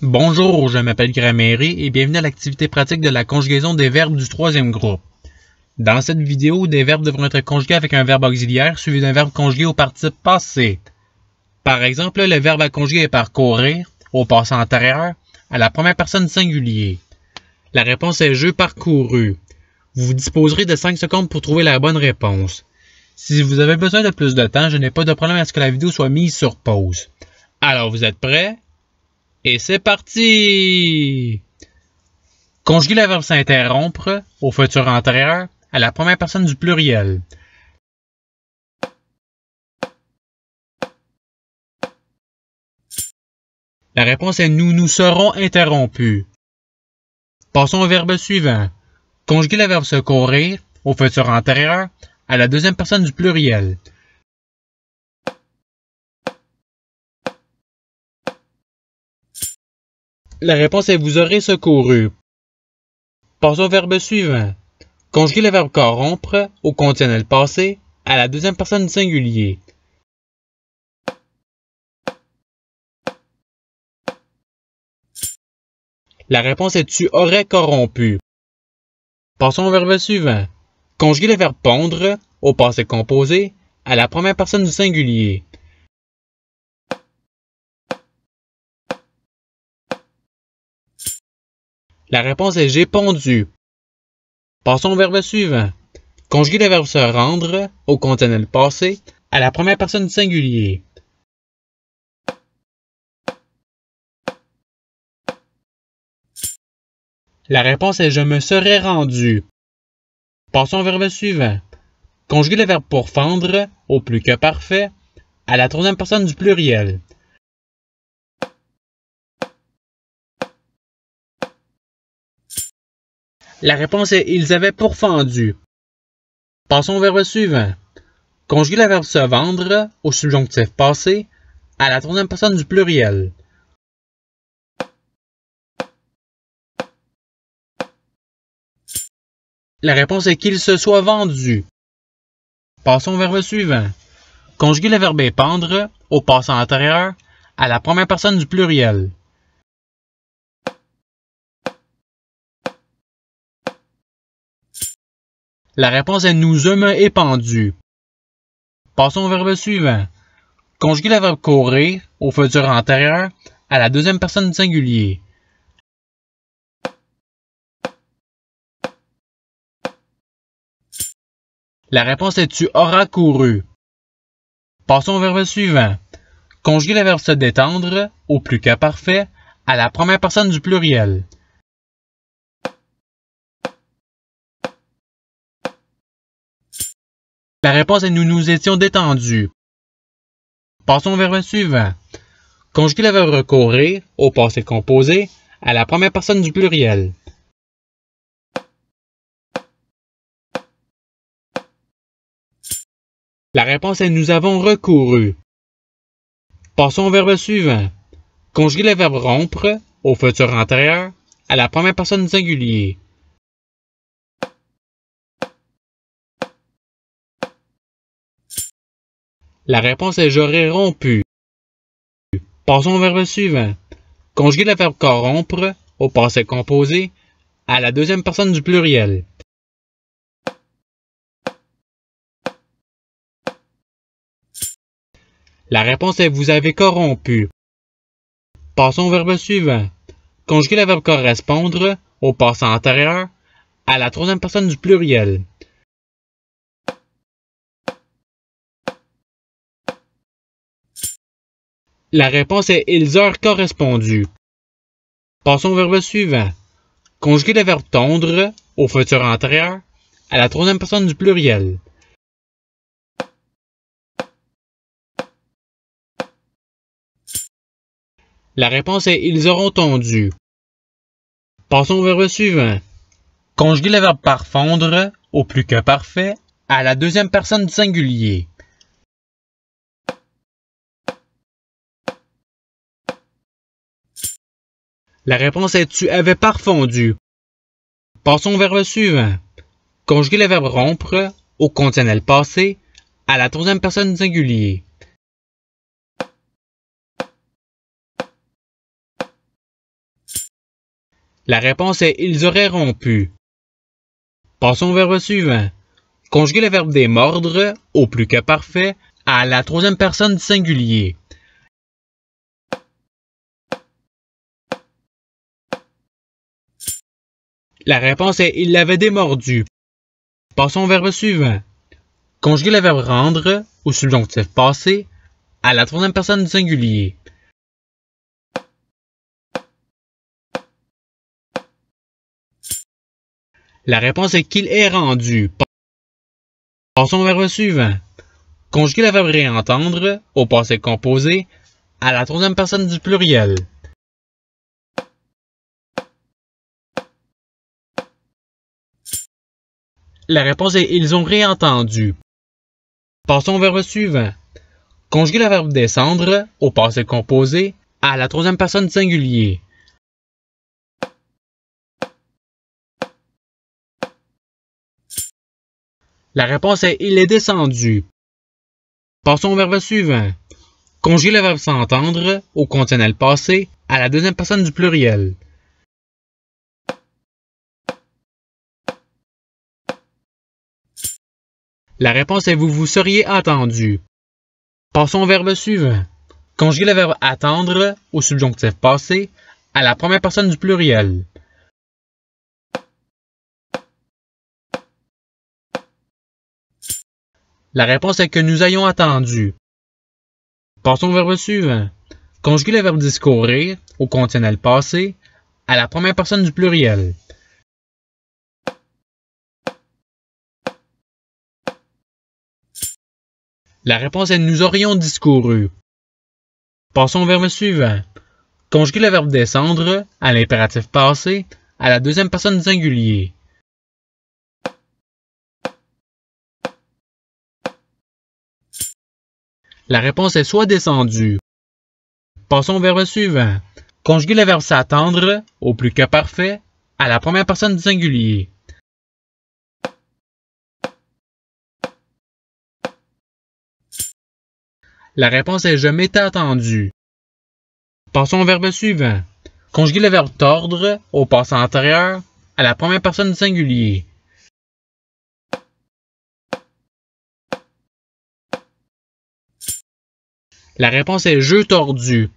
Bonjour, je m'appelle Gramairy et bienvenue à l'activité pratique de la conjugaison des verbes du troisième groupe. Dans cette vidéo, des verbes devront être conjugués avec un verbe auxiliaire suivi d'un verbe conjugué au participe passé. Par exemple, le verbe à conjuguer est par courir, au passé antérieur, à la première personne singulier. La réponse est « je parcouru ». Vous disposerez de 5 secondes pour trouver la bonne réponse. Si vous avez besoin de plus de temps, je n'ai pas de problème à ce que la vidéo soit mise sur pause. Alors, vous êtes prêts? Et c'est parti! Conjuguer le verbe s'interrompre au futur antérieur à la première personne du pluriel. La réponse est nous serons interrompus. Passons au verbe suivant. Conjuguer le verbe se courir au futur antérieur à la deuxième personne du pluriel. La réponse est vous aurez secouru. Passons au verbe suivant. Conjuguer le verbe corrompre au conditionnel passé à la deuxième personne du singulier. La réponse est tu aurais corrompu. Passons au verbe suivant. Conjuguer le verbe pondre au passé composé à la première personne du singulier. La réponse est j'ai pondu. Passons au verbe suivant. Conjuguer le verbe se rendre au conditionnel passé à la première personne du singulier. La réponse est je me serais rendu. Passons au verbe suivant. Conjuguer le verbe pourfendre au plus que parfait à la troisième personne du pluriel. La réponse est ils avaient pourfendu. Passons au verbe suivant. Conjuguer le verbe se vendre au subjonctif passé à la troisième personne du pluriel. La réponse est qu'il se soit vendu. Passons au verbe suivant. Conjuguer le verbe épandre au passé antérieur à la première personne du pluriel. La réponse est nous eûmes épandu. Passons au verbe suivant. Conjuguer le verbe courir au futur antérieur à la deuxième personne du singulier. La réponse est tu auras couru. Passons au verbe suivant. Conjuguer le verbe se détendre au plus que parfait à la première personne du pluriel. La réponse est nous nous étions détendus. Passons au verbe suivant. Conjuguer le verbe recourir au passé composé à la première personne du pluriel. La réponse est nous avons recouru. Passons au verbe suivant. Conjuguer le verbe rompre au futur antérieur à la première personne du singulier. La réponse est j'aurais rompu. Passons au verbe suivant. Conjuguer le verbe corrompre au passé composé à la deuxième personne du pluriel. La réponse est vous avez corrompu. Passons au verbe suivant. Conjuguer le verbe correspondre au passé antérieur à la troisième personne du pluriel. La réponse est ils eurent correspondu. Passons au verbe suivant. Conjuguer le verbe tondre au futur antérieur à la troisième personne du pluriel. La réponse est ils auront tondu. Passons au verbe suivant. Conjuguer le verbe parfondre au plus que parfait à la deuxième personne du singulier. La réponse est tu avais parfondu. Passons au verbe suivant. Conjuguer le verbe rompre au conditionnel passé à la troisième personne du singulier. La réponse est « ils auraient rompu ». Passons au verbe suivant. Conjuguer le verbe démordre au plus que parfait à la troisième personne du singulier. La réponse est « il l'avait démordu ». Passons au verbe suivant. Conjuguer le verbe rendre au subjonctif passé à la troisième personne du singulier. La réponse est qu'il est rendu. Passons au verbe suivant. Conjuguer le verbe réentendre au passé composé à la troisième personne du pluriel. La réponse est ils ont réentendu. Passons au verbe suivant. Conjuguer le verbe descendre au passé composé à la troisième personne du singulier. La réponse est il est descendu. Passons au verbe suivant. Conjuguer le verbe s'entendre au conditionnel passé à la deuxième personne du pluriel. La réponse est vous vous seriez entendu. Passons au verbe suivant. Conjuguer le verbe attendre au subjonctif passé à la première personne du pluriel. La réponse est que nous ayons attendu. Passons au verbe suivant. Conjuguer le verbe discourir au conditionnel passé à la première personne du pluriel. La réponse est nous aurions discouru. Passons au verbe suivant. Conjuguer le verbe descendre à l'impératif passé à la deuxième personne du singulier. La réponse est soit descendu. Passons au verbe suivant. Conjuguer le verbe s'attendre au plus que parfait à la première personne du singulier. La réponse est je m'étais attendu. Passons au verbe suivant. Conjuguer le verbe tordre au passé antérieur à la première personne du singulier. La réponse est jeu tordu.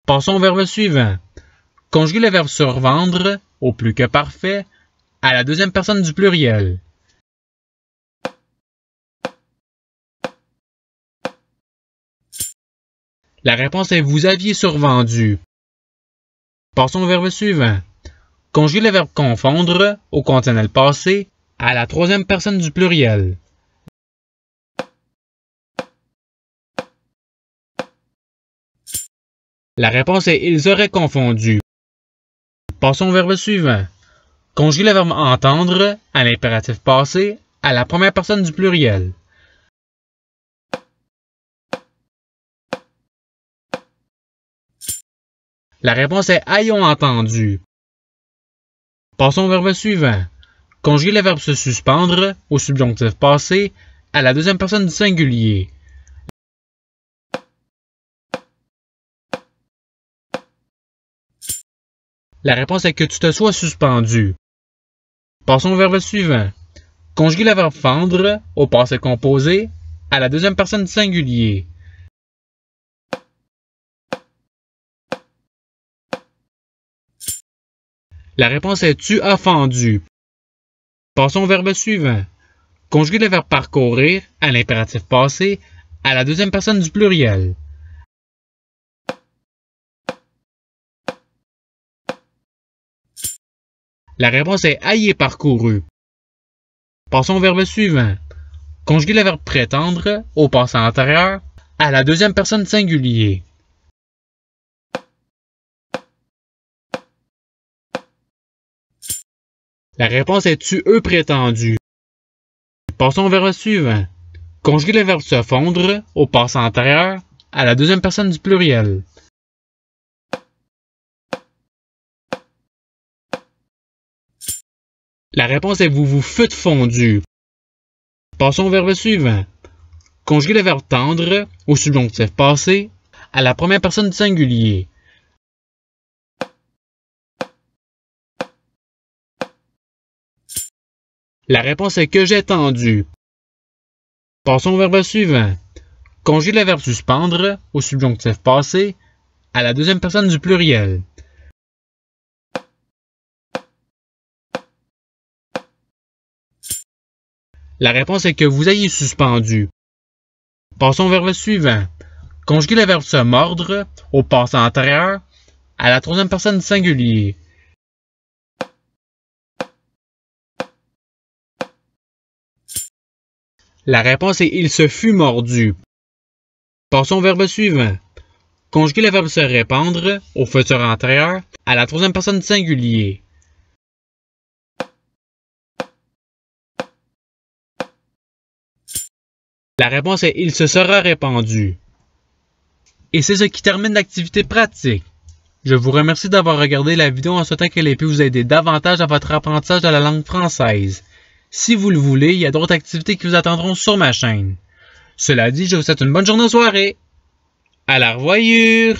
Passons au verbe suivant. Conjuguer le verbe survendre au plus que parfait à la deuxième personne du pluriel. La réponse est vous aviez survendu. Passons au verbe suivant. Conjuguer le verbe confondre au conditionnel passé à la troisième personne du pluriel. La réponse est ils auraient confondu. Passons au verbe suivant. Conjuguer le verbe entendre à l'impératif passé à la première personne du pluriel. La réponse est ayons entendu. Passons au verbe suivant. Conjuguer le verbe se suspendre au subjonctif passé à la deuxième personne du singulier. La réponse est que tu te sois suspendu. Passons au verbe suivant. Conjuguer le verbe fendre au passé composé à la deuxième personne du singulier. La réponse est tu as fendu. Passons au verbe suivant. Conjuguer le verbe parcourir à l'impératif passé à la deuxième personne du pluriel. La réponse est ayez parcouru. Passons au verbe suivant. Conjuguer le verbe prétendre au passé antérieur à la deuxième personne singulier. La réponse est tu eux prétendu. Passons au verbe suivant. Conjuguer le verbe se fondre au passé antérieur à la deuxième personne du pluriel. La réponse est vous vous fûtes fondu. Passons au verbe suivant. Conjuguer le verbe tendre au subjonctif passé à la première personne du singulier. La réponse est que j'ai tendu. Passons au verbe suivant. Conjuguer le verbe suspendre au subjonctif passé à la deuxième personne du pluriel. La réponse est que vous ayez suspendu. Passons au verbe suivant. Conjuguer le verbe se mordre au passé antérieur à la troisième personne du singulier. La réponse est il se fut mordu. Passons au verbe suivant. Conjuguer le verbe se répandre au futur antérieur à la troisième personne du singulier. La réponse est il se sera répandu. Et c'est ce qui termine l'activité pratique. Je vous remercie d'avoir regardé la vidéo en souhaitant qu'elle ait pu vous aider davantage à votre apprentissage de la langue française. Si vous le voulez, il y a d'autres activités qui vous attendront sur ma chaîne. Cela dit, je vous souhaite une bonne journée ou soirée. À la revoyure!